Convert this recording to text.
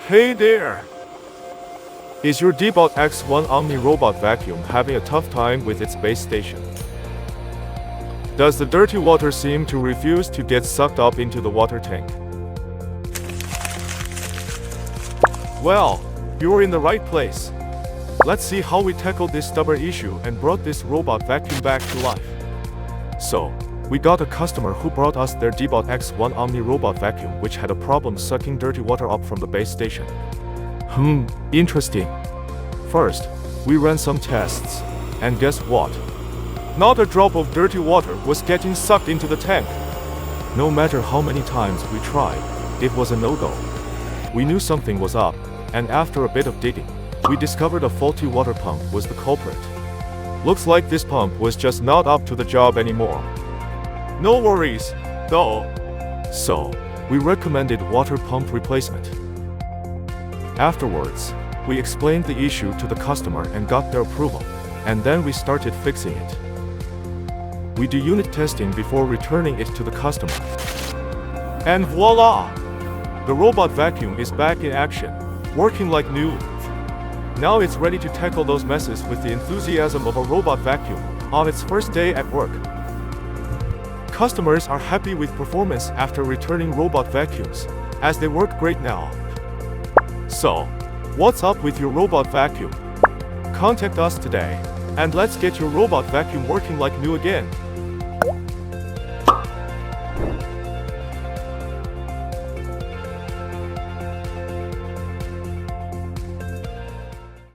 Hey there! Is your Deebot X1 Omni robot vacuum having a tough time with its base station? Does the dirty water seem to refuse to get sucked up into the water tank? Well, you're in the right place. Let's see how we tackled this stubborn issue and brought this robot vacuum back to life. So, we got a customer who brought us their Deebot X1 Omni robot vacuum which had a problem sucking dirty water up from the base station. Interesting. First, we ran some tests, and guess what? Not a drop of dirty water was getting sucked into the tank. No matter how many times we tried, it was a no-go. We knew something was up, and after a bit of digging, we discovered a faulty water pump was the culprit. Looks like this pump was just not up to the job anymore. No worries, though. So, we recommended water pump replacement. Afterwards, we explained the issue to the customer and got their approval, and then we started fixing it. We do unit testing before returning it to the customer. And voila! The robot vacuum is back in action, working like new. Now it's ready to tackle those messes with the enthusiasm of a robot vacuum on its first day at work. Customers are happy with performance after returning robot vacuums, as they work great now. So, what's up with your robot vacuum? Contact us today, and let's get your robot vacuum working like new again.